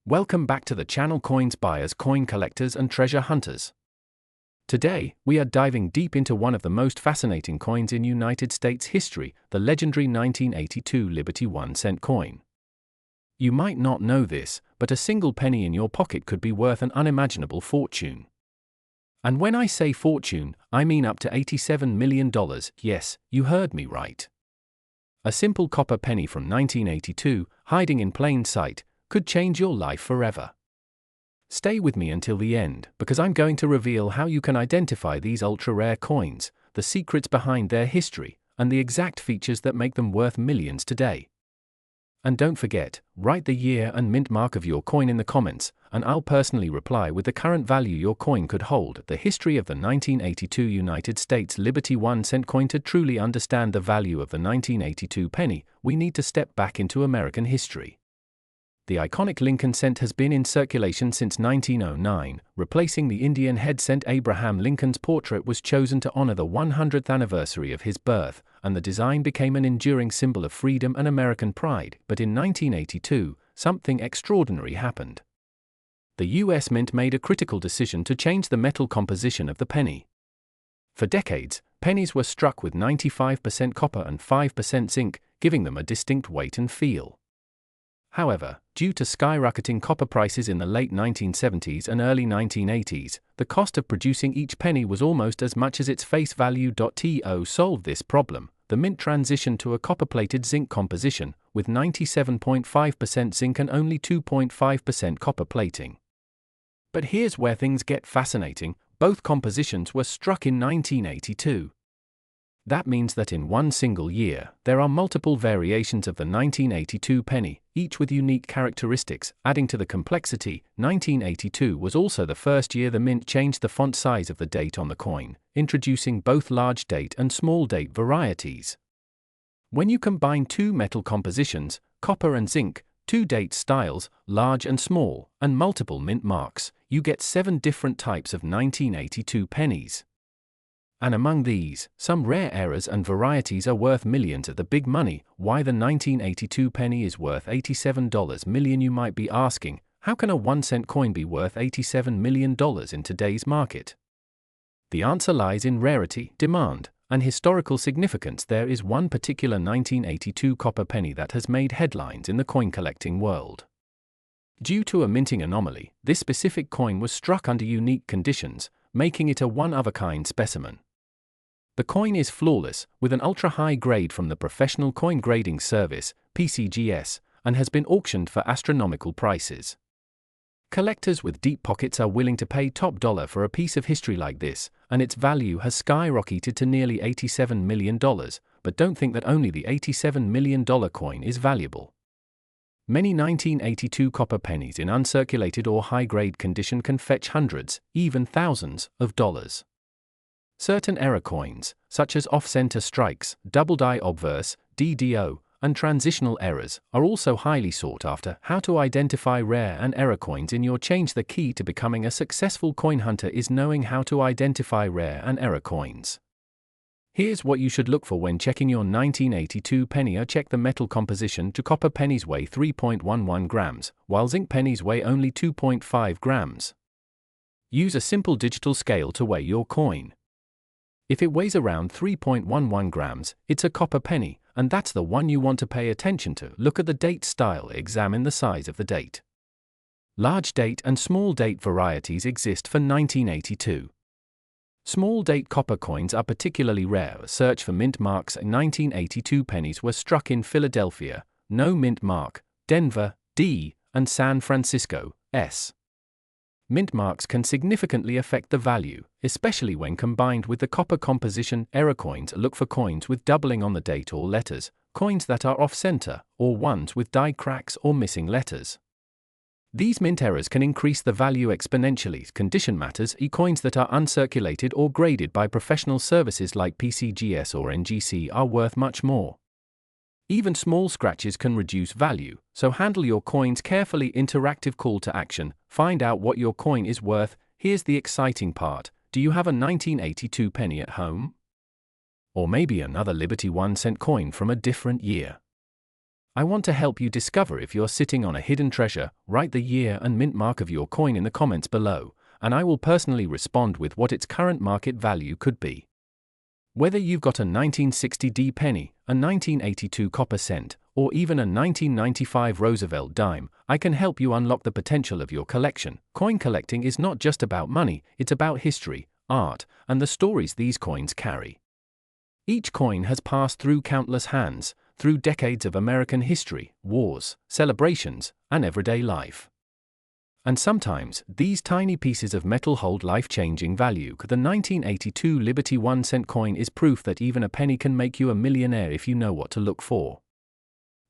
Welcome back to the channel Coins Buyers, Coin Collectors and Treasure Hunters. Today, we are diving deep into one of the most fascinating coins in United States history, the legendary 1982 Liberty 1-cent coin. You might not know this, but a single penny in your pocket could be worth an unimaginable fortune. And when I say fortune, I mean up to $87 million, yes, you heard me right. A simple copper penny from 1982, hiding in plain sight, could change your life forever. Stay with me until the end, because I'm going to reveal how you can identify these ultra-rare coins, the secrets behind their history, and the exact features that make them worth millions today. And don't forget, write the year and mint mark of your coin in the comments, and I'll personally reply with the current value your coin could hold. The history of the 1982 United States Liberty 1-cent coin. To truly understand the value of the 1982 penny, we need to step back into American history. The iconic Lincoln cent has been in circulation since 1909, replacing the Indian head cent. Abraham Lincoln's portrait was chosen to honor the 100th anniversary of his birth, and the design became an enduring symbol of freedom and American pride. But in 1982, something extraordinary happened. The U.S. Mint made a critical decision to change the metal composition of the penny. For decades, pennies were struck with 95% copper and 5% zinc, giving them a distinct weight and feel. However, due to skyrocketing copper prices in the late 1970s and early 1980s, the cost of producing each penny was almost as much as its face value. To solve this problem, the mint transitioned to a copper-plated zinc composition, with 97.5% zinc and only 2.5% copper plating. But here's where things get fascinating: both compositions were struck in 1982. That means that in one single year, there are multiple variations of the 1982 penny, each with unique characteristics. Adding to the complexity, 1982 was also the first year the mint changed the font size of the date on the coin, introducing both large date and small date varieties. When you combine two metal compositions, copper and zinc, two date styles, large and small, and multiple mint marks, you get 7 different types of 1982 pennies. And among these, some rare errors and varieties are worth millions at the big money. Why the 1982 penny is worth $87 million? You might be asking, how can a 1-cent coin be worth $87 million in today's market? The answer lies in rarity, demand, and historical significance. There is one particular 1982 copper penny that has made headlines in the coin collecting world. Due to a minting anomaly, this specific coin was struck under unique conditions, making it a one-of-a-kind specimen. The coin is flawless, with an ultra-high grade from the Professional Coin Grading Service, PCGS, and has been auctioned for astronomical prices. Collectors with deep pockets are willing to pay top dollar for a piece of history like this, and its value has skyrocketed to nearly $87 million, but don't think that only the $87 million coin is valuable. Many 1982 copper pennies in uncirculated or high-grade condition can fetch hundreds, even thousands, of dollars. Certain error coins, such as off-center strikes, double-die obverse, DDO, and transitional errors, are also highly sought after. How to identify rare and error coins in your change? The key to becoming a successful coin hunter is knowing how to identify rare and error coins. Here's what you should look for when checking your 1982 penny. Check the metal composition. Copper pennies weigh 3.11 grams, while zinc pennies weigh only 2.5 grams. Use a simple digital scale to weigh your coin. If it weighs around 3.11 grams, it's a copper penny, and that's the one you want to pay attention to. Look at the date style. Examine the size of the date. Large date and small date varieties exist for 1982. Small date copper coins are particularly rare. Search for mint marks. 1982 pennies were struck in Philadelphia, no mint mark, Denver, D, and San Francisco, S. Mint marks can significantly affect the value, especially when combined with the copper composition. Error coins. Look for coins with doubling on the date or letters, coins that are off-center, or ones with die cracks or missing letters. These mint errors can increase the value exponentially. Condition matters. Coins that are uncirculated or graded by professional services like PCGS or NGC are worth much more. Even small scratches can reduce value, so handle your coins carefully. Interactive call to action. Find out what your coin is worth. Here's the exciting part. Do you have a 1982 penny at home? Or maybe another Liberty 1-cent coin from a different year? I want to help you discover if you're sitting on a hidden treasure. Write the year and mint mark of your coin in the comments below, and I will personally respond with what its current market value could be. Whether you've got a 1960 penny, a 1982 copper cent, or even a 1995 Roosevelt dime, I can help you unlock the potential of your collection. Coin collecting is not just about money, it's about history, art, and the stories these coins carry. Each coin has passed through countless hands, through decades of American history, wars, celebrations, and everyday life. And sometimes, these tiny pieces of metal hold life-changing value. The 1982 Liberty 1-cent coin is proof that even a penny can make you a millionaire if you know what to look for.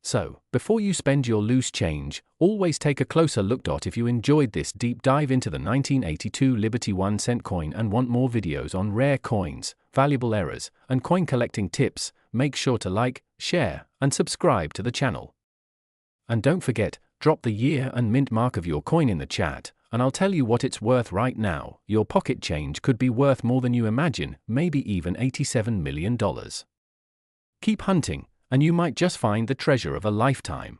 So, before you spend your loose change, always take a closer look. If you enjoyed this deep dive into the 1982 Liberty 1-cent coin and want more videos on rare coins, valuable errors, and coin collecting tips, make sure to like, share, and subscribe to the channel. And don't forget, drop the year and mint mark of your coin in the chat, and I'll tell you what it's worth right now. Your pocket change could be worth more than you imagine, maybe even $87 million. Keep hunting, and you might just find the treasure of a lifetime.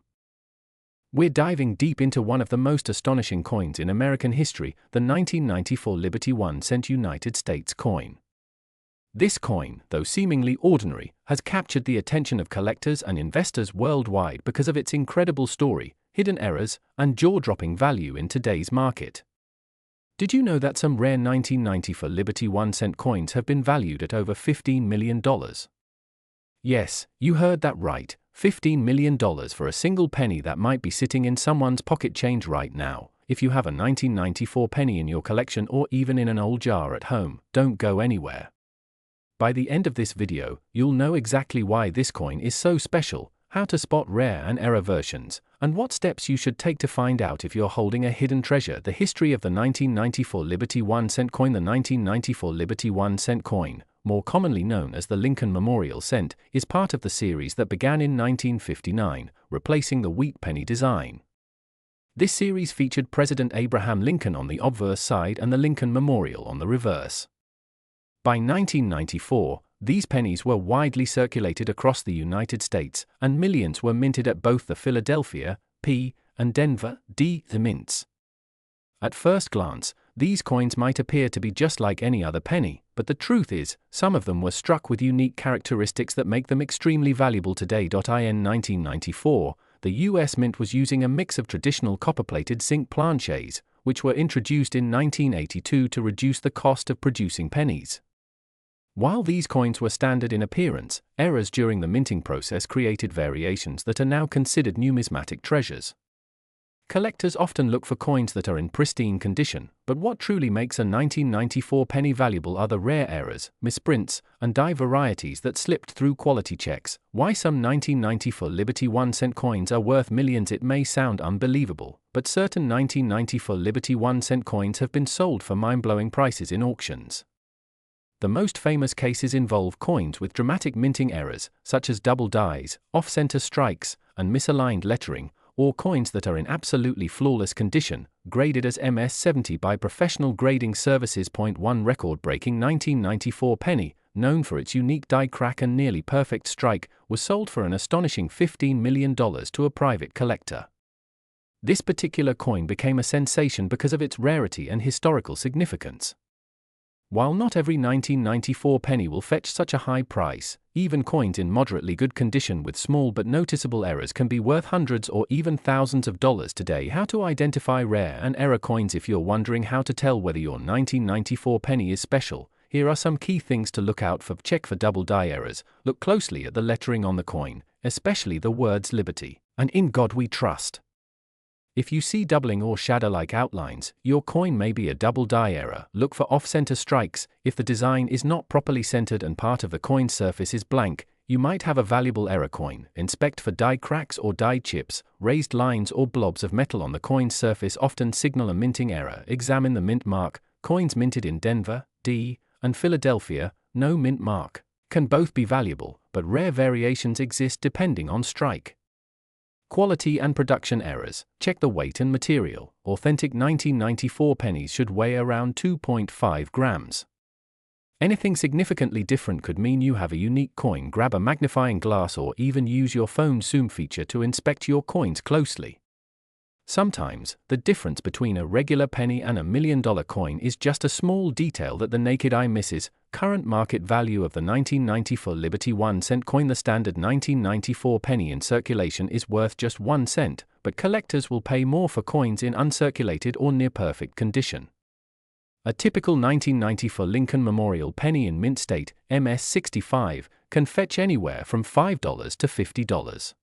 We're diving deep into one of the most astonishing coins in American history, the 1994 Liberty 1-cent United States coin. This coin, though seemingly ordinary, has captured the attention of collectors and investors worldwide because of its incredible story, hidden errors, and jaw-dropping value in today's market. Did you know that some rare 1994 Liberty 1-cent coins have been valued at over $15 million? Yes, you heard that right, $15 million for a single penny that might be sitting in someone's pocket change right now. If you have a 1994 penny in your collection or even in an old jar at home, don't go anywhere. By the end of this video, you'll know exactly why this coin is so special, how to spot rare and error versions, and what steps you should take to find out if you're holding a hidden treasure. The history of the 1994 Liberty 1-cent coin. The 1994 Liberty 1-cent coin, more commonly known as the Lincoln Memorial Cent, is part of the series that began in 1959, replacing the wheat penny design. This series featured President Abraham Lincoln on the obverse side and the Lincoln Memorial on the reverse. By 1994, these pennies were widely circulated across the United States, and millions were minted at both the Philadelphia, P, and Denver, D, the mints. At first glance, these coins might appear to be just like any other penny, but the truth is, some of them were struck with unique characteristics that make them extremely valuable today. In 1994, the U.S. Mint was using a mix of traditional copper-plated zinc planchets, which were introduced in 1982 to reduce the cost of producing pennies. While these coins were standard in appearance, errors during the minting process created variations that are now considered numismatic treasures. Collectors often look for coins that are in pristine condition, but what truly makes a 1994 penny valuable are the rare errors, misprints, and die varieties that slipped through quality checks. Why some 1994 Liberty 1-cent coins are worth millions? It may sound unbelievable, but certain 1994 Liberty 1-cent coins have been sold for mind-blowing prices in auctions. The most famous cases involve coins with dramatic minting errors, such as double dies, off-center strikes, and misaligned lettering, or coins that are in absolutely flawless condition, graded as MS-70 by professional grading services. 1 record-breaking 1994 penny, known for its unique die crack and nearly perfect strike, was sold for an astonishing $15 million to a private collector. This particular coin became a sensation because of its rarity and historical significance. While not every 1994 penny will fetch such a high price, even coins in moderately good condition with small but noticeable errors can be worth hundreds or even thousands of dollars today. How to identify rare and error coins? If you're wondering how to tell whether your 1994 penny is special, here are some key things to look out for. Check for double die errors. Look closely at the lettering on the coin, especially the words Liberty and In God We Trust. If you see doubling or shadow-like outlines, your coin may be a double die error. Look for off-center strikes. If the design is not properly centered and part of the coin surface is blank, you might have a valuable error coin. Inspect for die cracks or die chips. Raised lines or blobs of metal on the coin's surface often signal a minting error. Examine the mint mark. Coins minted in Denver, D, and Philadelphia, no mint mark, can both be valuable, but rare variations exist depending on strike. Quality and production errors. Check the weight and material. Authentic 1994 pennies should weigh around 2.5 grams. Anything significantly different could mean you have a unique coin. Grab a magnifying glass or even use your phone's zoom feature to inspect your coins closely. Sometimes, the difference between a regular penny and $1 million coin is just a small detail that the naked eye misses. Current market value of the 1994 Liberty 1-cent coin. The standard 1994 penny in circulation is worth just 1 cent, but collectors will pay more for coins in uncirculated or near-perfect condition. A typical 1994 Lincoln Memorial penny in mint state, MS-65, can fetch anywhere from $5 to $50.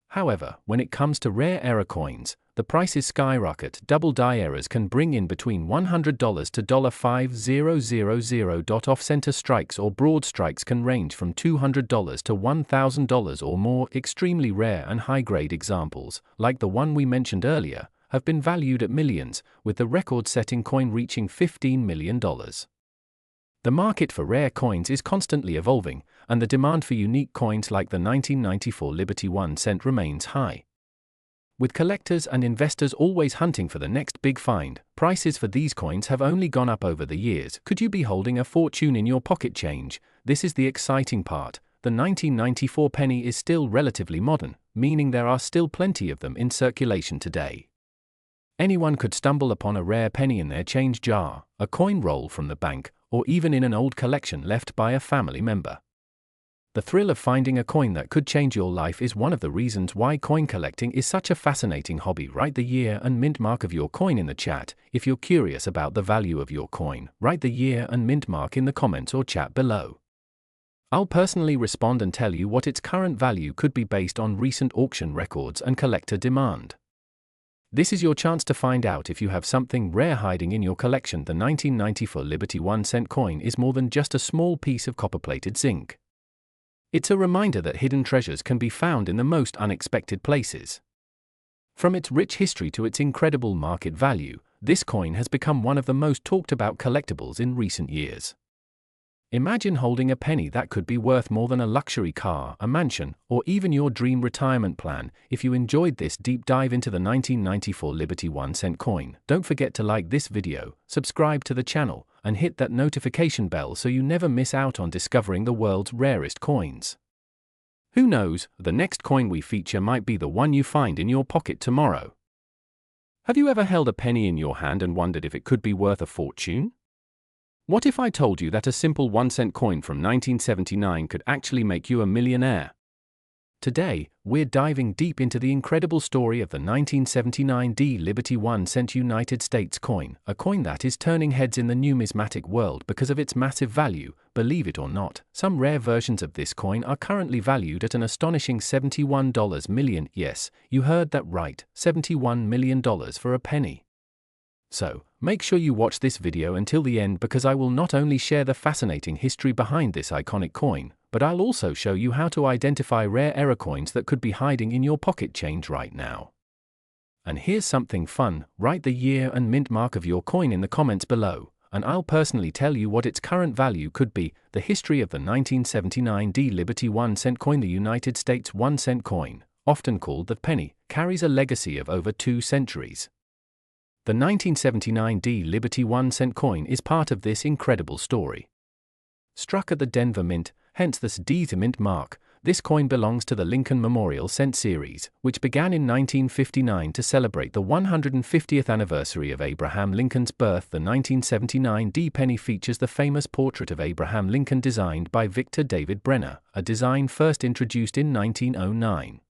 However, when it comes to rare error coins, the prices skyrocket. Double die errors can bring in between $100 to $5,000. Off-center strikes or broad strikes can range from $200 to $1,000 or more. Extremely rare and high-grade examples, like the one we mentioned earlier, have been valued at millions, with the record-setting coin reaching $15 million. The market for rare coins is constantly evolving, and the demand for unique coins like the 1994 Liberty 1 cent remains high. With collectors and investors always hunting for the next big find, prices for these coins have only gone up over the years. Could you be holding a fortune in your pocket change? This is the exciting part. The 1994 penny is still relatively modern, meaning there are still plenty of them in circulation today. Anyone could stumble upon a rare penny in their change jar, a coin roll from the bank, or even in an old collection left by a family member. The thrill of finding a coin that could change your life is one of the reasons why coin collecting is such a fascinating hobby. Write the year and mint mark of your coin in the chat. If you're curious about the value of your coin, write the year and mint mark in the comments or chat below. I'll personally respond and tell you what its current value could be based on recent auction records and collector demand. This is your chance to find out if you have something rare hiding in your collection. The 1994 Liberty 1 cent coin is more than just a small piece of copper-plated zinc. It's a reminder that hidden treasures can be found in the most unexpected places. From its rich history to its incredible market value, this coin has become one of the most talked about collectibles in recent years. Imagine holding a penny that could be worth more than a luxury car, a mansion, or even your dream retirement plan. If you enjoyed this deep dive into the 1994 Liberty 1 cent coin, don't forget to like this video, subscribe to the channel, and hit that notification bell so you never miss out on discovering the world's rarest coins. Who knows, the next coin we feature might be the one you find in your pocket tomorrow. Have you ever held a penny in your hand and wondered if it could be worth a fortune? What if I told you that a simple 1-cent coin from 1979 could actually make you a millionaire? Today, we're diving deep into the incredible story of the 1979 Liberty 1 cent United States coin, a coin that is turning heads in the numismatic world because of its massive value. Believe it or not, some rare versions of this coin are currently valued at an astonishing $71 million. Yes, you heard that right, $71 million for a penny. So, make sure you watch this video until the end because I will not only share the fascinating history behind this iconic coin, but I'll also show you how to identify rare error coins that could be hiding in your pocket change right now. And here's something fun, write the year and mint mark of your coin in the comments below, and I'll personally tell you what its current value could be. The history of the 1979 Liberty 1 cent coin. The United States 1 cent coin, often called the penny, carries a legacy of over 2 centuries. The 1979 Liberty 1 cent coin is part of this incredible story. Struck at the Denver Mint, hence the D to mint mark, this coin belongs to the Lincoln Memorial Cent series, which began in 1959 to celebrate the 150th anniversary of Abraham Lincoln's birth. The 1979 penny features the famous portrait of Abraham Lincoln designed by Victor David Brenner, a design first introduced in 1909.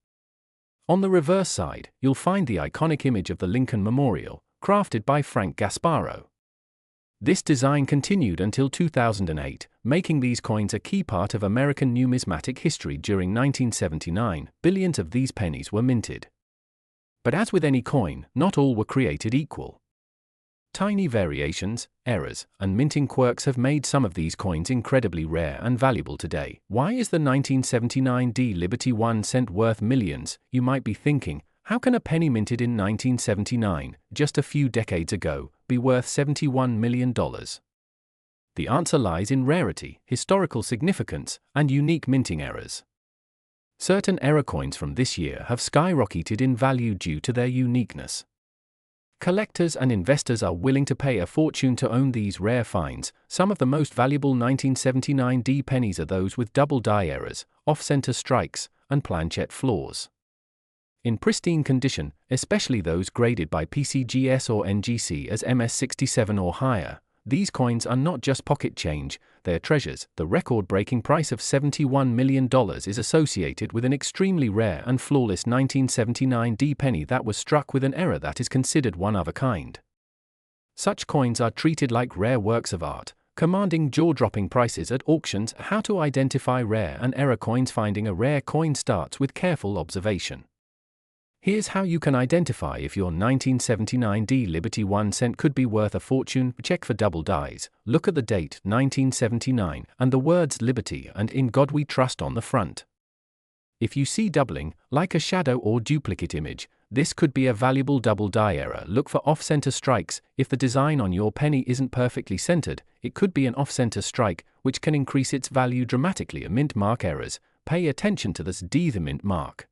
On the reverse side, you'll find the iconic image of the Lincoln Memorial, crafted by Frank Gasparo. This design continued until 2008, making these coins a key part of American numismatic history. During 1979, billions of these pennies were minted. But as with any coin, not all were created equal. Tiny variations, errors, and minting quirks have made some of these coins incredibly rare and valuable today. Why is the 1979 Liberty 1 cent worth millions? You might be thinking, how can a penny minted in 1979, just a few decades ago, be worth $71 million? The answer lies in rarity, historical significance, and unique minting errors. Certain error coins from this year have skyrocketed in value due to their uniqueness. Collectors and investors are willing to pay a fortune to own these rare finds. Some of the most valuable 1979 D pennies are those with double die errors, off-center strikes, and planchette flaws. In pristine condition, especially those graded by PCGS or NGC as MS67 or higher, these coins are not just pocket change, they're treasures. The record-breaking price of $71 million is associated with an extremely rare and flawless 1979 D penny that was struck with an error that is considered one of a kind. Such coins are treated like rare works of art, commanding jaw-dropping prices at auctions. How to identify rare and error coins? Finding a rare coin starts with careful observation. Here's how you can identify if your 1979 D Liberty 1 cent could be worth a fortune. Check for double dies, look at the date 1979 and the words Liberty and In God We Trust on the front. If you see doubling, like a shadow or duplicate image, this could be a valuable double die error. Look for off-center strikes. If the design on your penny isn't perfectly centered, it could be an off-center strike, which can increase its value dramatically. Mint mark errors. Pay attention to this D. The mint mark.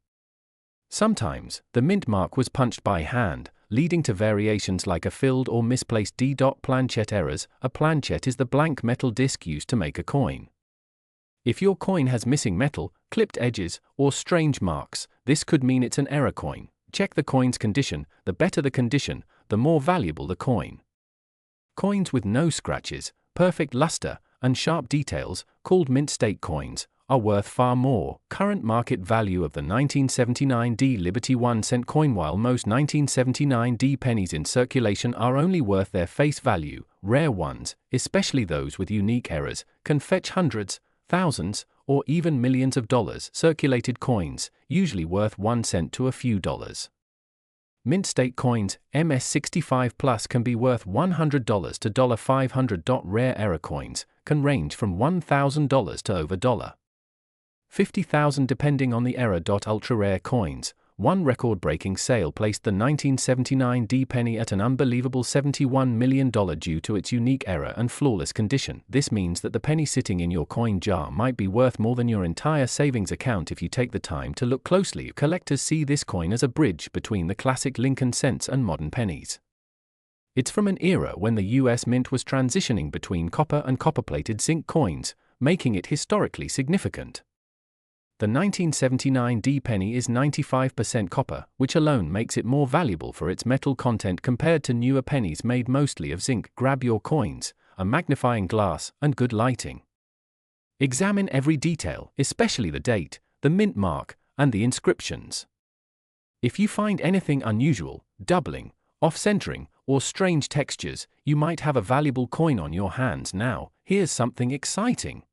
Sometimes, the mint mark was punched by hand, leading to variations like a filled or misplaced D. Planchette errors. A planchette is the blank metal disc used to make a coin. If your coin has missing metal, clipped edges, or strange marks, this could mean it's an error coin. Check the coin's condition. The better the condition, the more valuable the coin. Coins with no scratches, perfect luster, and sharp details, called mint state coins, are worth far more. Current market value of the 1979 D Liberty 1 cent coin. While most 1979 D pennies in circulation are only worth their face value, rare ones, especially those with unique errors, can fetch hundreds, thousands, or even millions of dollars. Circulated coins, usually worth 1 cent to a few dollars. Mint state coins, MS65 plus, can be worth $100 to $500. Rare error coins can range from $1,000 to over $50,000 depending on the error. Ultra rare coins. One record-breaking sale placed the 1979 D penny at an unbelievable $71 million due to its unique error and flawless condition. This means that the penny sitting in your coin jar might be worth more than your entire savings account if you take the time to look closely. Collectors see this coin as a bridge between the classic Lincoln cents and modern pennies. It's from an era when the US Mint was transitioning between copper and copper-plated zinc coins, making it historically significant. The 1979 D penny is 95% copper, which alone makes it more valuable for its metal content compared to newer pennies made mostly of zinc. Grab your coins, a magnifying glass, and good lighting. Examine every detail, especially the date, the mint mark, and the inscriptions. If you find anything unusual, doubling, off-centering, or strange textures, you might have a valuable coin on your hands. Now, here's something exciting.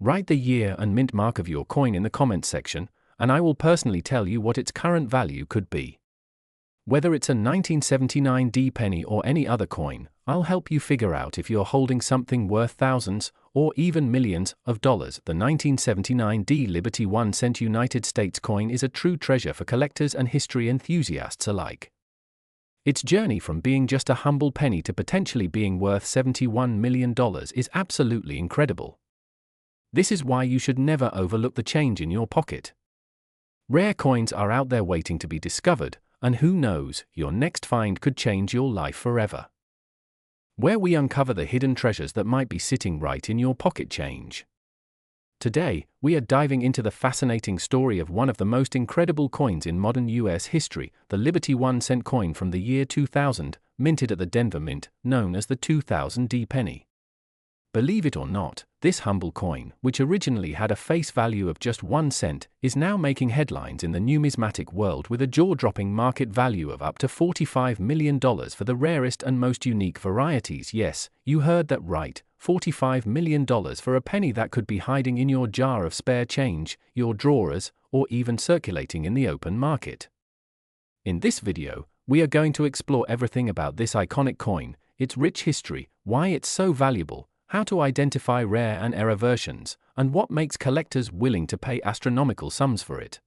Write the year and mint mark of your coin in the comments section, and I will personally tell you what its current value could be. Whether it's a 1979 D penny or any other coin, I'll help you figure out if you're holding something worth thousands, or even millions, of dollars. The 1979 D Liberty 1 cent United States coin is a true treasure for collectors and history enthusiasts alike. Its journey from being just a humble penny to potentially being worth $71 million is absolutely incredible. This is why you should never overlook the change in your pocket. Rare coins are out there waiting to be discovered, and who knows, your next find could change your life forever. Where we uncover the hidden treasures that might be sitting right in your pocket change. Today, we are diving into the fascinating story of one of the most incredible coins in modern US history, the Liberty 1 cent coin from the year 2000, minted at the Denver Mint, known as the 2000 D penny. Believe it or not, this humble coin, which originally had a face value of just 1 cent, is now making headlines in the numismatic world with a jaw-dropping market value of up to $45 million for the rarest and most unique varieties. Yes, you heard that right, $45 million for a penny that could be hiding in your jar of spare change, your drawers, or even circulating in the open market. In this video, we are going to explore everything about this iconic coin, its rich history, why it's so valuable, how to identify rare and error versions, and what makes collectors willing to pay astronomical sums for it.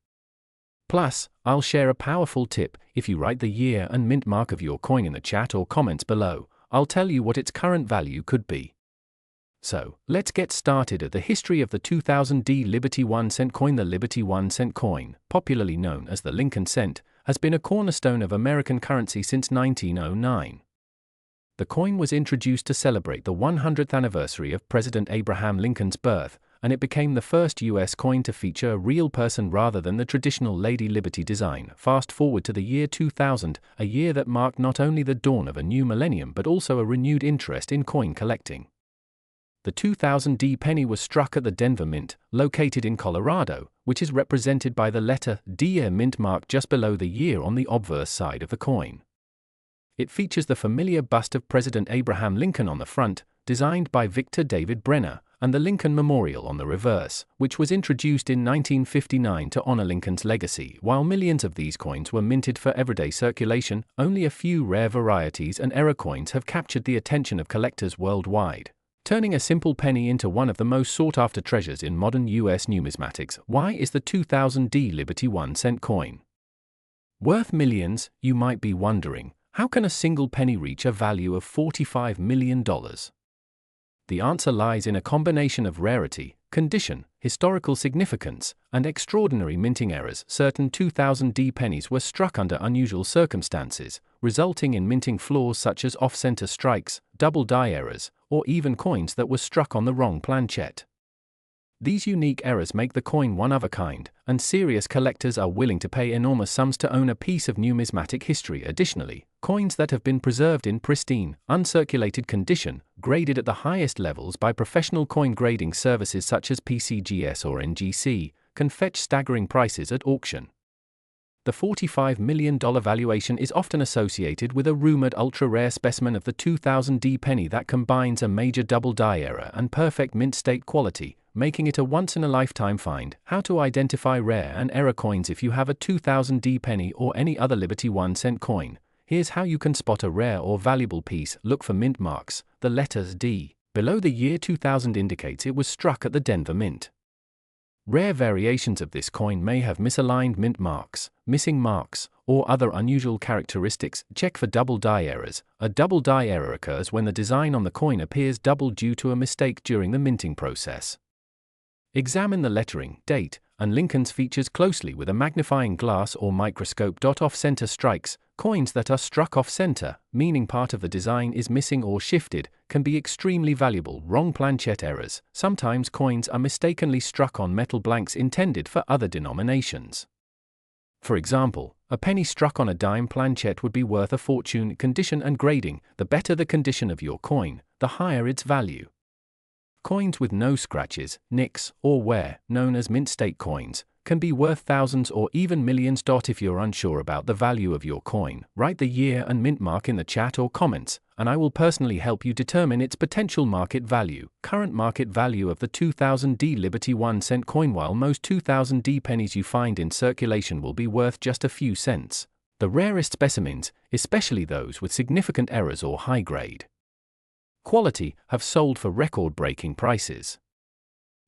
Plus, I'll share a powerful tip. If you write the year and mint mark of your coin in the chat or comments below, I'll tell you what its current value could be. So, let's get started at the history of the 2000 D Liberty 1 cent coin. The Liberty 1 cent coin, popularly known as the Lincoln cent, has been a cornerstone of American currency since 1909. The coin was introduced to celebrate the 100th anniversary of President Abraham Lincoln's birth, and it became the first U.S. coin to feature a real person rather than the traditional Lady Liberty design. Fast forward to the year 2000, a year that marked not only the dawn of a new millennium but also a renewed interest in coin collecting. The 2000 D penny was struck at the Denver Mint, located in Colorado, which is represented by the letter D, a mint mark just below the year on the obverse side of the coin. It features the familiar bust of President Abraham Lincoln on the front, designed by Victor David Brenner, and the Lincoln Memorial on the reverse, which was introduced in 1959 to honor Lincoln's legacy. While millions of these coins were minted for everyday circulation, only a few rare varieties and error coins have captured the attention of collectors worldwide, turning a simple penny into one of the most sought-after treasures in modern U.S. numismatics. Why is the 2000 D Liberty 1-cent coin worth millions, you might be wondering? How can a single penny reach a value of $45 million? The answer lies in a combination of rarity, condition, historical significance, and extraordinary minting errors. Certain 2000 D pennies were struck under unusual circumstances, resulting in minting flaws such as off-center strikes, double die errors, or even coins that were struck on the wrong planchet. These unique errors make the coin one of a kind, and serious collectors are willing to pay enormous sums to own a piece of numismatic history. Additionally, coins that have been preserved in pristine, uncirculated condition, graded at the highest levels by professional coin grading services such as PCGS or NGC, can fetch staggering prices at auction. The $45 million valuation is often associated with a rumored ultra-rare specimen of the 2000 D penny that combines a major double die error and perfect mint state quality, making it a once-in-a-lifetime find. How to identify rare and error coins? If you have a 2000 D penny or any other Liberty 1-cent coin, here's how you can spot a rare or valuable piece. Look for mint marks. The letters D below the year 2000 indicates it was struck at the Denver Mint. Rare variations of this coin may have misaligned mint marks, missing marks, or other unusual characteristics. Check for double die errors. A double die error occurs when the design on the coin appears double due to a mistake during the minting process. Examine the lettering, date, and Lincoln's features closely with a magnifying glass or microscope. Off-center strikes, coins that are struck off-center, meaning part of the design is missing or shifted, can be extremely valuable. Wrong planchet errors. Sometimes coins are mistakenly struck on metal blanks intended for other denominations. For example, a penny struck on a dime planchet would be worth a fortune. Condition and grading. The better the condition of your coin, the higher its value. Coins with no scratches, nicks, or wear, known as mint state coins, can be worth thousands or even millions. If you're unsure about the value of your coin, write the year and mint mark in the chat or comments, and I will personally help you determine its potential market value. Current market value of the 2000 D Liberty 1-cent coin. While most 2000 D pennies you find in circulation will be worth just a few cents, the rarest specimens, especially those with significant errors or high grade quality, have sold for record-breaking prices.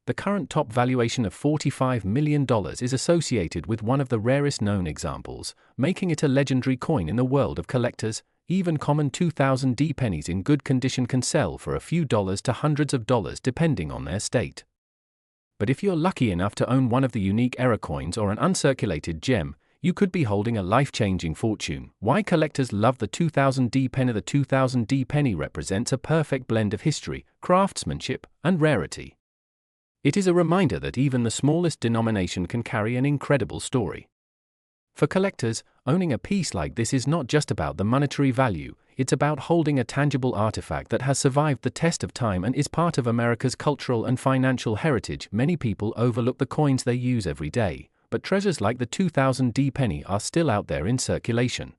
The current top valuation of $45 million is associated with one of the rarest known examples, making it a legendary coin in the world of collectors. Even common 2000 D pennies in good condition can sell for a few dollars to hundreds of dollars depending on their state. But if you're lucky enough to own one of the unique error coins or an uncirculated gem, you could be holding a life-changing fortune. Why collectors love the 2000 D penny? The 2000 D penny represents a perfect blend of history, craftsmanship, and rarity. It is a reminder that even the smallest denomination can carry an incredible story. For collectors, owning a piece like this is not just about the monetary value, it's about holding a tangible artifact that has survived the test of time and is part of America's cultural and financial heritage. Many people overlook the coins they use every day, but treasures like the 2000 D penny are still out there in circulation.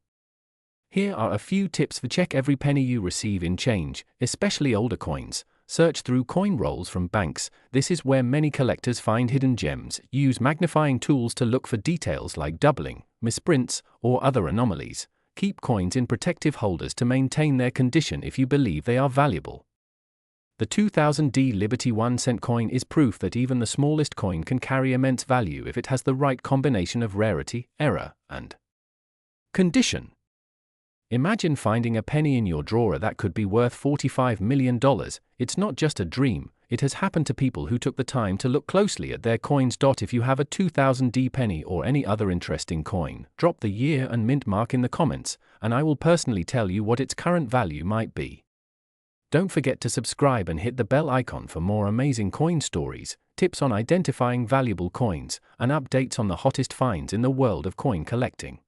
Here are a few tips for check every penny you receive in change, especially older coins. Search through coin rolls from banks. This is where many collectors find hidden gems. Use magnifying tools to look for details like doubling, misprints, or other anomalies. Keep coins in protective holders to maintain their condition if you believe they are valuable. The 2000 D Liberty 1-cent coin is proof that even the smallest coin can carry immense value if it has the right combination of rarity, error, and condition. Imagine finding a penny in your drawer that could be worth $45 million. It's not just a dream, it has happened to people who took the time to look closely at their coins. If you have a 2000D penny or any other interesting coin, drop the year and mint mark in the comments, and I will personally tell you what its current value might be. Don't forget to subscribe and hit the bell icon for more amazing coin stories, tips on identifying valuable coins, and updates on the hottest finds in the world of coin collecting.